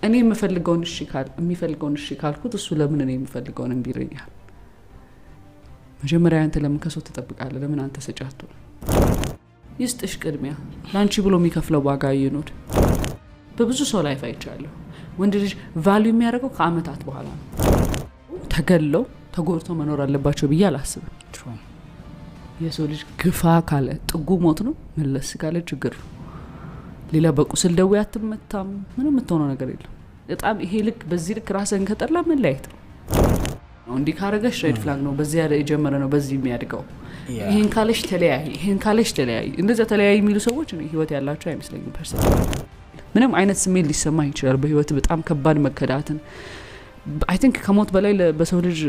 እኔ የምፈልገውን እሺ የሚፈልገውን እሺ ካልኩት እሱ ለምን እኔ የምፈልገውን እምቢ ይለኛል? መጀመሪያ አንተ ለምን ከሰው ትጠብቃለህ? ለምን አንተ ሰጫቱ ይስጥሽ ቅድሚያ ላንቺ ብሎ የሚከፍለው ዋጋ ይኖር። በብዙ ሰው ላይፍ አይቻለሁ ወንድ ልጅ ቫልዩ የሚያደርገው ከአመታት በኋላ ነው። ተገለው ተጎርቶ መኖር አለባቸው ብዬ አላስብም። የሰው ልጅ ግፋ ካለ ጥጉ ሞት ነው፣ መለስ ካለ ችግር ነው። ሌላ በቁስል ደዌ አትመታም፣ ምንም የምትሆነው ነገር የለም። በጣም ይሄ ልክ በዚህ ልክ ራስን ከጠላ መለያየት ነው። እንዲህ ካረገሽ ሬድ ፍላግ ነው፣ በዚህ ያለ የጀመረ ነው በዚህ የሚያድገው። ይሄን ካለሽ ተለያይ፣ ይሄን ካለሽ ተለያይ። እንደዛ ተለያይ የሚሉ ሰዎች ነው ህይወት ያላቸው አይመስለኝም። ፐርሰናሊ ምንም አይነት ስሜት ሊሰማ ይችላል በህይወት በጣም ከባድ መከዳትን አይ ቲንክ ከሞት በላይ በሰው ልጅ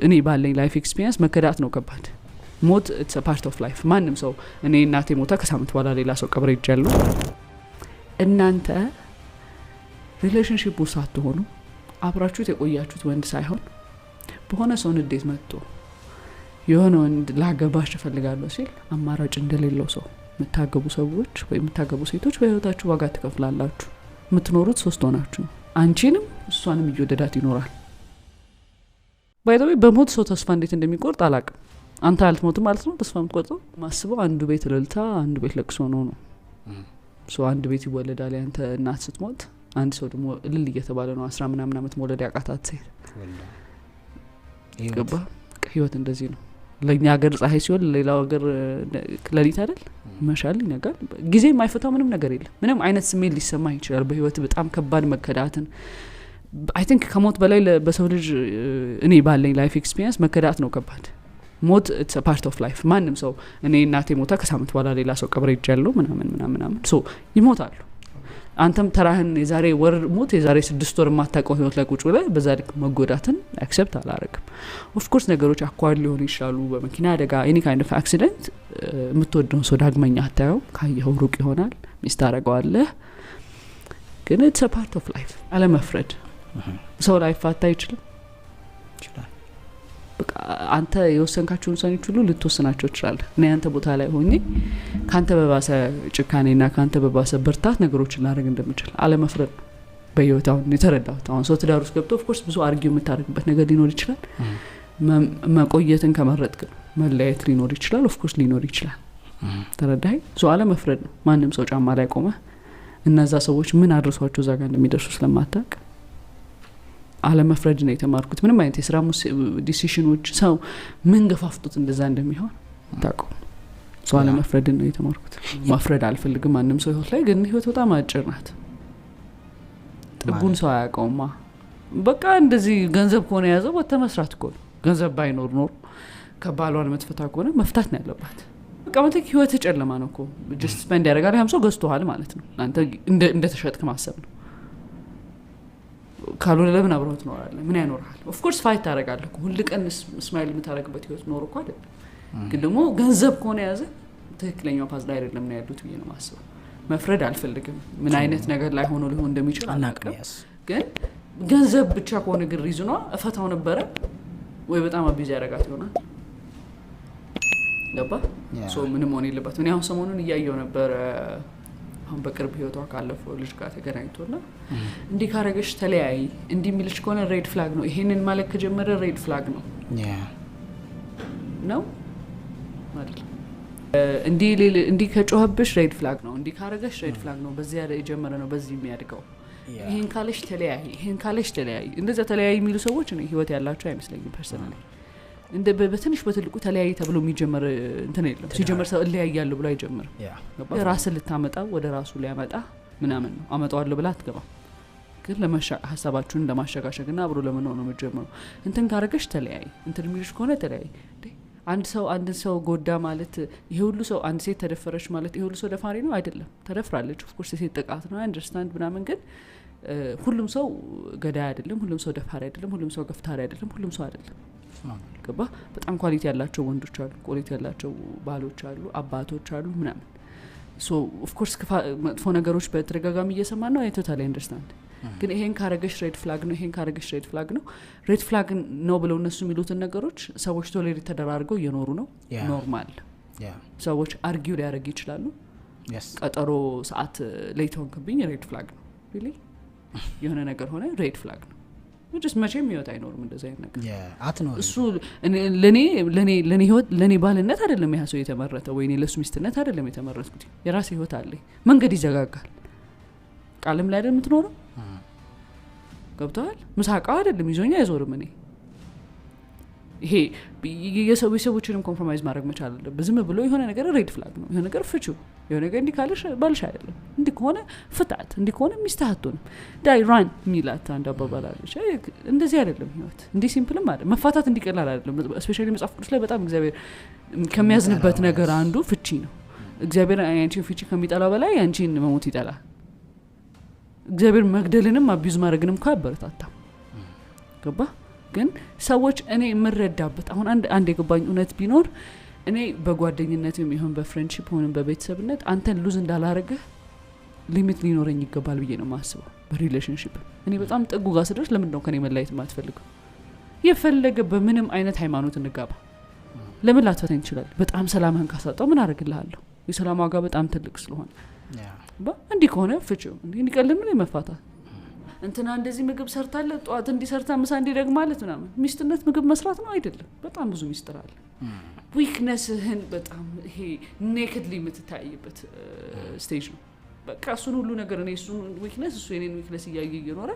እኔ ባለኝ ላይፍ ኤክስፒሪየንስ መከዳት ነው ከባድ። ሞት it's a part of life። ማንም ሰው እኔ እናቴ ሞታ ከሳምንት በኋላ ሌላ ሰው ቀብሬ ይጃሉ። እናንተ ሪሌሽንሺፕ ውስጥ አትሆኑ አብራችሁት የቆያችሁት ወንድ ሳይሆን በሆነ ሰው ንዴት መጥቶ የሆነ ወንድ ላገባሽ እፈልጋለሁ ሲል አማራጭ እንደሌለው ሰው የምታገቡ ሰዎች ወይ የምታገቡ ሴቶች በህይወታችሁ ዋጋ ትከፍላላችሁ። የምትኖሩት ሶስት ሆናችሁ አንቺንም እሷንም እየወደዳት ይኖራል። ባይ ዘ ወይ በሞት ሰው ተስፋ እንዴት እንደሚቆርጥ አላቅም። አንተ አልትሞትም ማለት ነው ተስፋ የምትቆርጠው። ማስበው አንዱ ቤት እልልታ አንዱ ቤት ለቅሶ ነው። ሶ አንድ ቤት ይወለዳል ያንተ እናት ስትሞት፣ አንድ ሰው ደግሞ እልል እየተባለ ነው 10 ምናምን አመት መውለድ ያቃታት ሴት ገባ። ህይወት እንደዚህ ነው። ለኛ ሀገር ፀሐይ ሲሆን ሌላው ሀገር ለሊት አይደል መሻል ይነጋል። ጊዜ የማይፈታው ምንም ነገር የለም። ምንም አይነት ስሜት ሊሰማ ይችላል በህይወት በጣም ከባድ መከዳትን አይ ቲንክ ከሞት በላይ በሰው ልጅ እኔ ባለኝ ላይፍ ኤክስፒሪየንስ መከዳት ነው ከባድ። ሞት it's a part of life። ማንም ሰው እኔ እናቴ ሞታ ከሳምንት በኋላ ሌላ ሰው ቀብሬ ይጃሉ ምናምን ሶ ይሞታሉ። አንተም ተራህን የዛሬ ወር ሞት የዛሬ 6 ወር ማታቀው ህይወት ላይ ቁጭ ብለህ በዛ ልክ መጎዳትን አክሰፕት አላረግም። ኦፍ ኮርስ ነገሮች አኳል ሊሆኑ ይችላሉ። በመኪና አደጋ any kind of accident የምትወደውን ሰው ዳግመኛ አታየው፣ ካየኸው ሩቅ ይሆናል፣ ሚስት ታረጋዋለህ። ግን it's a part of life። አለመፍረድ ሰው ላይ ፋታ ይችላል። በቃ አንተ የወሰንካቸውን ውሳኔዎች ሁሉ ልትወስናቸው ትችላለህ። እኔ አንተ ቦታ ላይ ሆኜ ካንተ በባሰ ጭካኔና ካንተ በባሰ ብርታት ነገሮችን ላደርግ እንደምችል አለመፍረድ ነው በህይወት አሁን የተረዳሁት። አሁን ሰው ትዳር ውስጥ ገብቶ ኦፍ ኮርስ ብዙ አርጊው የምታደርግበት ነገር ሊኖር ይችላል። መቆየትን ከመረጥክ መለያየት ሊኖር ይችላል። ኦፍ ኮርስ ሊኖር ይችላል። ተረዳኸኝ? ሰው አለመፍረድ ነው። ማንም ሰው ጫማ ላይ ቆመ እነዛ ሰዎች ምን አድርሷቸው እዛ ጋር እንደሚደርሱ ስለማታውቅ አለመፍረድ ነው የተማርኩት። ምንም አይነት የስራ ዲሲሽኖች ሰው ምን ገፋፍቶት እንደዛ እንደሚሆን ታውቀው ሰው አለመፍረድ ነው የተማርኩት። ማፍረድ አልፈልግም ማንም ሰው ህይወት ላይ። ግን ህይወት በጣም አጭር ናት። ጥጉን ሰው አያውቀውማ። በቃ እንደዚህ ገንዘብ ከሆነ ያዘው ወተመስራት እኮ ነው። ገንዘብ ባይኖር ኖር ከባሏን መጥፈታ ከሆነ መፍታት ነው ያለባት። በቃ ማለት ህይወት ጨለማ ነው እኮ just spend ያደርጋል። ያም ሰው ገዝቶሃል ማለት ነው። አንተ እንደ ተሸጥክ ማሰብ ነው። ካልሆነ ለምን አብረው ትኖራለህ? ምን ያኖርሃል? ኦፍ ኮርስ ፋይት ታደርጋለህ። ሁሉ ቀን ስማይል የምታደርግበት ህይወት ኖር እኮ አይደለም። ግን ደግሞ ገንዘብ ከሆነ ያዘ ትክክለኛው ፓዝ ላይ አይደለም ነው ያሉት ብዬ ነው ማስበው። መፍረድ አልፈልግም። ምን አይነት ነገር ላይ ሆኖ ሊሆን እንደሚችል አናውቅም። ግን ገንዘብ ብቻ ከሆነ ግን ሪዝኗ እፈታው ነበረ ወይ በጣም አቢዝ ያደርጋት ይሆናል። ገባ? ሶ ምንም ሆነ የለበት። እኔ አሁን ሰሞኑን እያየው ነበር አሁን በቅርብ ህይወቷ ካለፈው ልጅ ጋር ተገናኝቶና እንዲህ ካረገሽ ተለያይ እንዲህ የሚልሽ ከሆነ ሬድ ፍላግ ነው። ይሄንን ማለት ከጀመረ ሬድ ፍላግ ነው ነው አይደል? እንዲህ ከጮህብሽ ሬድ ፍላግ ነው። እንዲህ ካረገሽ ሬድ ፍላግ ነው። በዚህ ያለ የጀመረ ነው በዚህ የሚያድገው። ይሄን ካለሽ ተለያይ፣ ይሄን ካለሽ ተለያይ። እንደዛ ተለያይ የሚሉ ሰዎች ነው ህይወት ያላቸው አይመስለኝም ፐርሰናሊ። እንደ በትንሽ በትልቁ ተለያይ ተብሎ የሚጀመር እንትን የለም። ሲጀመር ሰው እለያያለሁ ብሎ አይጀምርም። ራስን ልታመጣ ወደ ራሱ ሊያመጣ ምናምን ነው አመጣዋለሁ ብላ አትገባ። ግን ሀሳባችሁን ለማሸጋሸግና አብሮ ለመኖር ነው መጀመሩ። እንትን ካረገሽ ተለያይ፣ እንትን የሚልሽ ከሆነ ተለያይ። አንድ ሰው ጎዳ ማለት ይሄ ሁሉ ሰው አንድ ሴት ተደፈረች ማለት ይሄ ሁሉ ሰው ደፋሪ ነው አይደለም። ተደፍራለች ኦፍ ኮርስ የሴት ጥቃት ነው አንደርስታንድ ምናምን። ግን ሁሉም ሰው ገዳይ አይደለም፣ ሁሉም ሰው ደፋሪ አይደለም፣ ሁሉም ሰው ገፍታሪ አይደለም፣ ሁሉም ሰው አይደለም። ገባ? በጣም ኳሊቲ ያላቸው ወንዶች አሉ፣ ኳሊቲ ያላቸው ባሎች አሉ፣ አባቶች አሉ ምናምን። ሶ ኦፍ ኮርስ መጥፎ ነገሮች በተደጋጋሚ እየሰማን ነው። ቶታሊ አንደርስታንድ። ግን ይሄን ካረገሽ ሬድ ፍላግ ነው፣ ይሄን ካረገሽ ሬድ ፍላግ ነው። ሬድ ፍላግ ነው ብለው እነሱ የሚሉትን ነገሮች ሰዎች ቶሌት ተደራርገው እየኖሩ ነው። ኖርማል ሰዎች አርጊው ሊያደርጉ ይችላሉ። ቀጠሮ ሰዓት ሌት ሆንክብኝ ሬድ ፍላግ ነው ሪሊ የሆነ ነገር ሆነ ሬድ ፍላግ ነው just መቼም ህይወት አይኖርም እንደዛ አይነት ነገር አትኖር እሱ ለኔ ህይወት ለኔ ባልነት አይደለም ያሰው የተመረጠው ወይኔ ለሱ ሚስትነት አይደለም የተመረጥኩት የራሴ ህይወት አለ መንገድ ይዘጋጋል ቃልም ላይ አይደለም የምትኖረው ገብቷል ምሳቃው አይደለም ይዞኛ አይዞርም እኔ ይሄ የሰዎችንም ኮምፕሮማይዝ ማድረግ መቻል አለበት ዝም ብሎ የሆነ ነገር ሬድ ፍላግ ነው የሆነ ነገር ፍቹ የሆነ ነገር እንዲካለሽ ባልሽ አይደለም እንዲኮነ ፍታት እንዲኮነ ሚስታቱን ዳይ ራን ሚላት አንድ አባባላለች እንደዚህ አይደለም ህይወት እንዲ ሲምፕልም አይደለም መፋታት እንዲቀላል አይደለም ስፔሻሊ መጽሐፍ ቅዱስ ላይ በጣም እግዚአብሔር ከሚያዝንበት ነገር አንዱ ፍቺ ነው እግዚአብሔር አንቺን ፍቺ ከሚጠላው በላይ አንቺን መሞት ይጠላል እግዚአብሔር መግደልንም አቢዩዝ ማድረግንም ካበረታታ ገባ ግን ሰዎች እኔ ምረዳበት አሁን አንድ የገባኝ እውነት ቢኖር እኔ በጓደኝነትም ይሁን በፍሬንድሺፕ ሆነ በቤተሰብነት አንተን ሉዝ እንዳላረገ ሊሚት ሊኖረኝ ይገባል ብዬ ነው ማስበው በሪሌሽንሺፕ እኔ በጣም ጥጉ ጋር ስደርስ ለምን ነው ከኔ መላየት ማትፈልገው የፈለገ በምንም አይነት ሃይማኖት እንጋባ ለምን ላትፈታኝ ይችላል በጣም ሰላምህን ካሳጣው ምን አደርግልሃለሁ የሰላም ዋጋ በጣም ትልቅ ስለሆነ እንዲ ከሆነ ፍቺው እንዲ ቀልም ነው መፋታት እንትና እንደዚህ ምግብ ሰርታለ ጧት እንዲሰርታ ምሳ እንዲደግማለት ምናምን ሚስትነት ምግብ መስራት ነው አይደለም በጣም ብዙ ሚስጥር አለ ዊክነስህን በጣም ይሄ ኔክድሊ የምትታይበት ስቴጅ ነው በቃ እሱን ሁሉ ነገር እኔ እሱን ዊክነስ እሱ የኔን ዊክነስ እየኖረ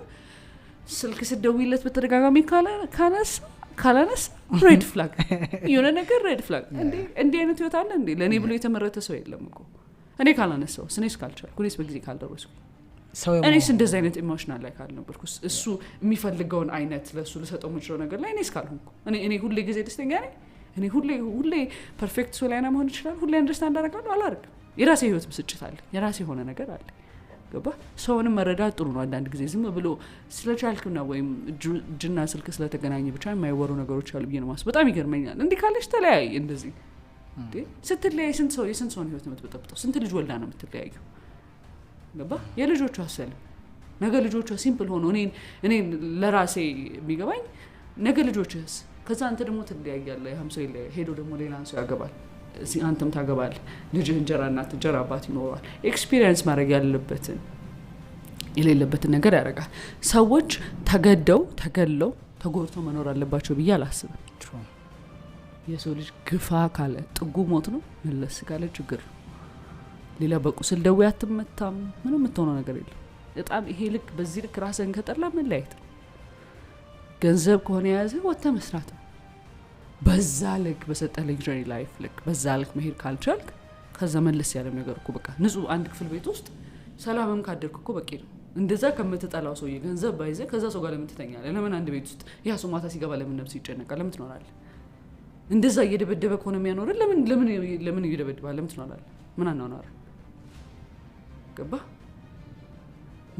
ስልክ ስደውይለት በተደጋጋሚ ካላነስ ሬድ ፍላግ የሆነ ነገር ሬድ ፍላግ እንዴ አይነት ህይወት አለ እንዴ ለኔ ብሎ የተመረተ ሰው የለም እኮ እኔ ካላነሳው ስኔስ ካልቻልኩ እኔስ በጊዜ ካልደረስኩ እኔስ እንደዚህ አይነት ኢሞሽናል ላይ ካልነበርኩ እሱ የሚፈልገውን አይነት ለሱ ልሰጠው የምችለው ነገር ላይ እኔስ ካልሆንኩ እኔ ሁሌ ጊዜ ደስተኛ ነኝ እኔ ሁሌ ፐርፌክት ሰው ላይ መሆን ይችላል ሁሌ አንደርስታንድ አደርጋለሁ አላደርግም የራሴ ህይወት ብስጭት አለ የራሴ ሆነ ነገር አለ ገባ ሰውንም መረዳት ጥሩ ነው አንዳንድ ጊዜ ዝም ብሎ ስለቻልክና ወይም ጅና ስልክ ስለተገናኘ ብቻ የማይወሩ ነገሮች አሉ ብዬ ነው ማስ በጣም ይገርመኛል እንዴ ካለሽ ተለያይ እንደዚህ እንዴ ስትለያይ ስንት ሰው ህይወት ነው የምትበጠብጠው ስንት ልጅ ወልዳ ነው የምትለያየው ገባ የልጆቹ አሰልም ነገ ልጆቹ ሲምፕል ሆኖ እኔ ለራሴ የሚገባኝ ነገ ልጆችስ ከዛ አንተ ደግሞ ትለያያለህ ያም ሰው ሄዶ ደግሞ ሌላ ሰው ያገባል አንተም ታገባል ልጅ እንጀራ እናት እንጀራ አባት ይኖራል ኤክስፒሪየንስ ማድረግ ያለበትን የሌለበትን ነገር ያደርጋል ሰዎች ተገደው ተጎድተው መኖር አለባቸው ብዬ አላስብም የሰው ልጅ ግፋ ካለ ጥጉ ሞት ነው መለስ ካለ ችግር ሌላ በቁስል ደዌ አትመታም ምንም የምትሆነው ነገር የለም በጣም ይሄ ልክ በዚህ ልክ ራስን ከጠላ ምን ላይት ገንዘብ ከሆነ ያዘ ወጣ መስራት በዛ ልክ በሰጠ ለግሪ ላይፍ ልክ በዛ ልክ መሄድ ካልቻልክ ከዛ መለስ ያለ ነገር እኮ በቃ ንጹህ አንድ ክፍል ቤት ውስጥ ሰላምም ካደርክ እኮ በቂ ነው እንደዛ ከምትጠላው ሰው የገንዘብ ባይዘ ከዛ ሰው ጋር ለምን ትተኛለህ ለምን አንድ ቤት ውስጥ ያ ሰው ማታ ሲገባ ለምን ነብስ ይጨነቃል ለምን ትኖራለህ እንደዛ እየደበደበ ከሆነ የሚያኖር ለምን እየደበደባል ለምን ትኖራለህ ምን አናናር ገባ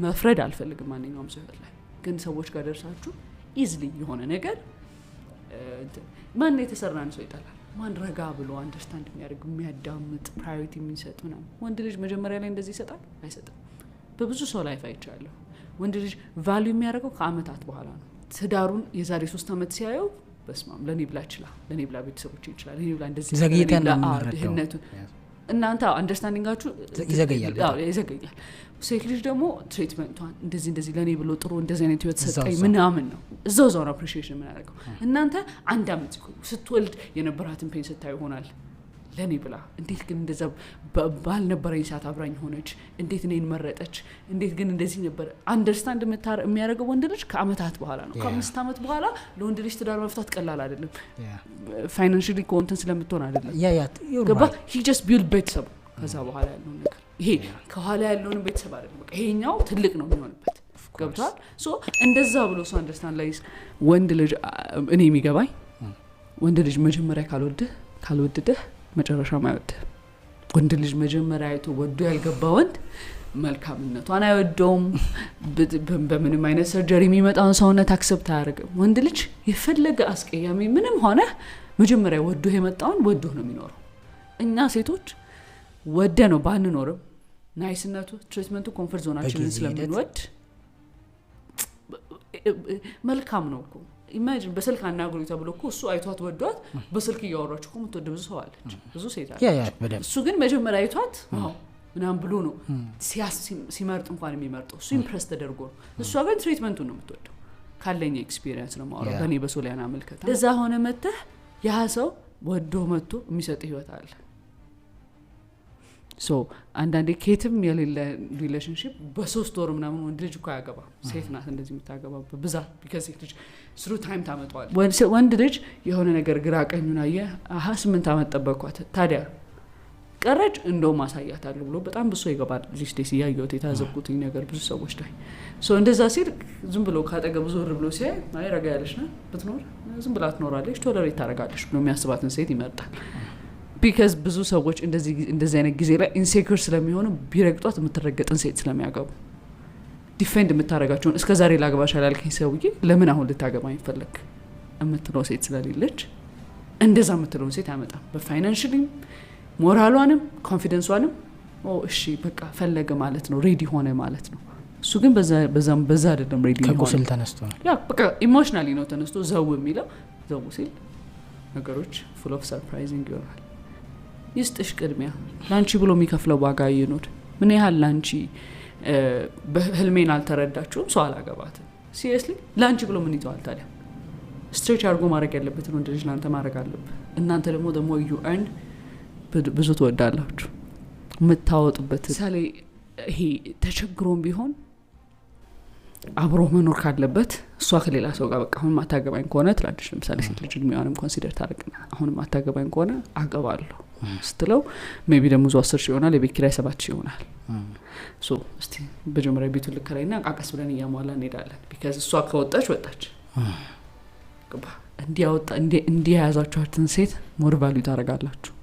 መፍረድ አልፈልግም ማንኛውም ሰው ላይ ግን ሰዎች ጋር ደርሳችሁ ኢዝሊ የሆነ ነገር ማን የተሰራን ሰው ይጣላል ማን ረጋ ብሎ አንደርስታንድ የሚያደርግ የሚያዳምጥ ፕራዮሪቲ የሚሰጥ ምናምን ወንድ ልጅ መጀመሪያ ላይ እንደዚህ ይሰጣል አይሰጥም በብዙ ሰው ላይፍ አይቻለሁ ወንድ ልጅ ቫልዩ የሚያደርገው ከአመታት በኋላ ነው ትዳሩን የዛሬ 3 አመት ሲያየው በስማም ለኔ ብላ ይችላል ለኔ ብላ ቤተሰቦች ይችላል ለኔ ብላ እንደዚህ ዘግይተን ነው እናንተ አንደርስታንዲንጋችሁ ይዘገያል ሴት ልጅ ደግሞ ትሪትመንቷን እንደዚህ ለኔ ብሎ ጥሩ እንደዚህ አይነት ህይወት ሰጠኝ ምናምን ነው እዛው አፕሪሺዬሽን ምን ያደርገው እናንተ አንድ አመት ስትወልድ የነበራትን ፔን ስታይ ይሆናል ለኔ ብላ እንዴት ግን እንደዛ ባል ነበረኝ ሰዓት አብራኝ ሆነች እንዴት እኔን መረጠች እንዴት ግን እንደዚህ ነበር አንደርስታንድ የሚያደርገው ወንድ ልጅ ከአመታት በኋላ ነው ከ5 አመት በኋላ ለወንድ ልጅ ትዳር መፍታት ቀላል አይደለም ፋይናንሻሊ ኮንተንት ስለምትሆን አይደለም ገባ he just build ቤተሰብ ከዛ በኋላ ያለው ነገር ይሄ ከኋላ ያለውን ቤተሰብ አይደለም በቃ ይሄኛው ትልቅ ነው የሚሆንበት ገብቷል ሶ እንደዛ ብሎ ሰው አንደርስታንድ ላይ ወንድ ልጅ እኔ የሚገባኝ ወንድ ልጅ መጀመሪያ ካልወደደህ መጨረሻ ማይወድ ወንድ ልጅ መጀመሪያ አይቶ ወዶ ያልገባ ወንድ መልካምነቷን አይወደውም በምንም አይነት ሰርጀሪ የሚመጣውን ሰውነት አክሰፕት አያደርግም ወንድ ልጅ የፈለገ አስቀያሚ ምንም ሆነ መጀመሪያ ወዶ የመጣውን ወዶ ነው የሚኖረው እኛ ሴቶች ወደ ነው ባንኖርም ናይስነቱ ትሪትመንቱ ኮምፎርት ዞናችንን ስለምንወድ መልካም ነው እኮ ኢማጂን በስልክ አናግሩ ተብሎ እኮ እሱ አይቷት ወዷት በስልክ እያወራች እኮ ምትወድ ብዙ ሰው አለች ብዙ ሴት አለች እሱ ግን መጀመሪያ አይቷት ምናምን ብሎ ነው ሲመርጥ እንኳን የሚመርጠው እሱ ኢምፕረስ ተደርጎ ነው እሷ ግን ትሪትመንቱን ነው የምትወደው ካለኝ ኤክስፒሪየንስ ነው ማውራው በኔ በሶሊያና መልከታ ለዛ ሆነ መተህ ያ ሰው ወዶ መጥቶ የሚሰጥ ህይወት አለ ሶ አንዳንዴ ኬትም የሌለ ሪሌሽንሺፕ በሶስት ወር ምናምን ወንድ ልጅ እኮ ያገባ ሴት ናት እንደዚህ የምታገባው በብዛት because ሴት ልጅ ስሩ ታይም ታመጣዋል ወንድ ልጅ የሆነ ነገር ግራ ቀኙን አየ 8 አመት ጠበቅኳት ታዲያ ቀረጭ እንደው ማሳያታለሁ ብሎ በጣም ብዙ ይገባል እዚህ ደስ ያየውት የታዘብኩት ነገር ብዙ ሰዎች ላይ ሶ እንደዛ ሲል ዝም ብሎ ካጠገብ ዞር ብሎ ሲያይ ማይረጋ ያለሽ ነው ብትኖር ዝም ብላ ትኖራለች ቶለሬት ታረጋለች ብሎ የሚያስባትን ሴት ይመርጣል because ብዙ ሰዎች እንደዚህ አይነት ጊዜ ላይ ኢንሴኩር ስለሚሆኑ ቢረግጧት የምትረገጥን ሴት ስለሚያገቡ ዲፌንድ የምታረጋቸውን እስከ ዛሬ ላግባሽ አላልከኝ ሰውዬ ለምን አሁን ልታገባኝ ፈለክ የምትለው ሴት ስለሌለች እንደዛ የምትለው ሴት ያመጣ በፋይናንሻሊ ሞራሏንም ኮንፊደንሷንም እሺ በቃ ፈለገ ማለት ነው ሬዲ ሆነ ማለት ነው እሱ ግን በዛ አይደለም ሬዲ ነው ከቁስል ተነስቶ ያ በቃ ኢሞሽናሊ ነው ተነስቶ ዘው የሚለው ዘው ሲል ነገሮች full of surprising ይሆናል ይስጥሽ ቅድሚያ ላንቺ ብሎ የሚከፍለው ዋጋ ይኖር ምን ያህል ላንቺ በህልሜን አልተረዳችሁም ሰው አላገባት ሲሪየስሊ ላንቺ ብሎ ምን ይተዋል ታዲያ ስትሬች አድርጎ ማድረግ ያለበት ነው እንደዚህ እናንተ ማድረግ አለበት እናንተ ደግሞ the you earn ብዙ ትወዳላችሁ መታወጡበት ሳሌ ይሄ ተቸግሮም ቢሆን አብሮ መኖር ካለበት እሷ ከሌላ ሰው ጋር በቃ አሁን ማታገባኝ ከሆነ ትላልሽ ለምሳሌ ሴት ልጅ የሚያንም ኮንሲደር ታረቅና አሁን ማታገባኝ ከሆነ አገባለሁ ስትለው ሜቢ ደግሞ ዙ 10 ሺህ ይሆናል የቤት ኪራይ 7 ሺህ ይሆናል ሶ እስቲ በጀመሪያ ቤቱ ልከራይና አቃቀስ ብለን ያሟላ እንሄዳለን because እሷ ከወጣች ወጣች ገባ እንዲያወጣ እንዲያያዛችኋትን ሴት ሞር ቫልዩ ታረጋላችሁ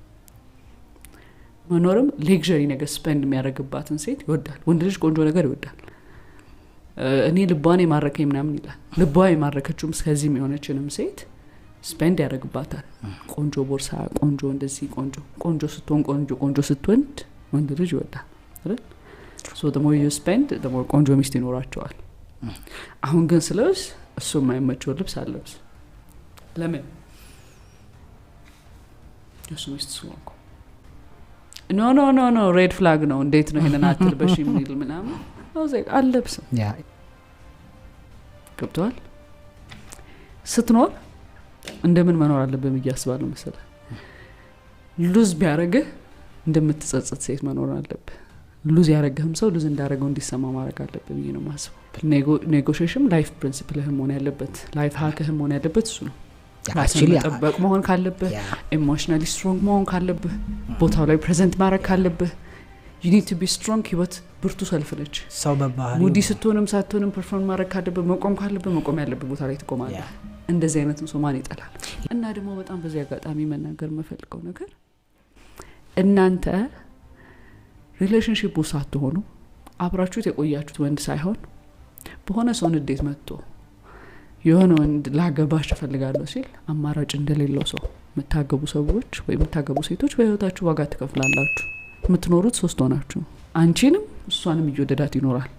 መኖርም ሌክዠሪ ነገር ስፔንድ የሚያደርግባትን ሴት ይወዳል ወንድ ልጅ ቆንጆ ነገር ይወዳል እኔ ልቧን የማረከኝ ምናምን ይላል ልቧ የማረከችውም እስከዚህ የሚሆነችንም ሴት ስፔንድ ያደርግባታል ቆንጆ ቦርሳ ቆንጆ እንደዚህ ቆንጆ ስትሆን ስትወንድ ወንድ ልጅ ይወዳል አይደል so the more you spend the more ቆንጆ ሚስት ይኖራቸዋል አሁን ግን ስለዚህ እሱ የማይመቸው ልብስ አለብስ ለምን እሱ ሚስት ስለሆንኩ no red flag ነው እንዴት ነው ይሄንን አትልበሽ የሚል ምናምን አለብስ ያ ገብቷል ስትኖር እንደምን መኖር አለብህ በሚያስባለው መሰለ ሉዝ ቢያረግህ እንደምትጸጸት ሴት መኖር አለብህ ሉዝ ያረጋህም ሰው ሉዝ እንዳረገው እንዲሰማ ማድረግ አለብህ ብዬ ነው ማስበው ኔጎሽዬሽን ላይፍ ፕሪንሲፕልህም ሆነ ያለበት ላይፍ ሃክህም ሆነ ያለበት እሱ ነው actually ጠበቅ መሆን ካለብህ ኢሞሽናሊ ስትሮንግ መሆን ካለብህ ቦታው ላይ ፕሬዘንት ማድረግ ካለብህ you need to be strong ህይወት ብርቱ ሰልፍ ነች ሰው በባህሪ ሙዲ ስትሆንም ሳትሆንም ፐርፎርም ማድረግ ካለብህ መቆም ካለብህ መቆም ያለብህ ቦታ ላይ ትቆማለህ እንደዚህ አይነት ሰው ማን ይጠላል እና ደግሞ በጣም በዚህ አጋጣሚ መናገር መፈልከው ነገር እናንተ ሪሌሽንሺፕ ውስጥ ሳትሆኑ አብራችሁት የቆያችሁት ወንድ ሳይሆን በሆነ ሰው እንዴት መጥቶ የሆነ ወንድ ላገባሽ ፈልጋለሁ ሲል አማራጭ እንደሌለው ሰው መታገቡ ሰዎች ወይ መታገቡ ሴቶች በህይወታችሁ ዋጋ ትከፍላላችሁ የምትኖሩት ሶስት ሆናችሁ አንቺንም እሷንም እየወደዳት ይኖራል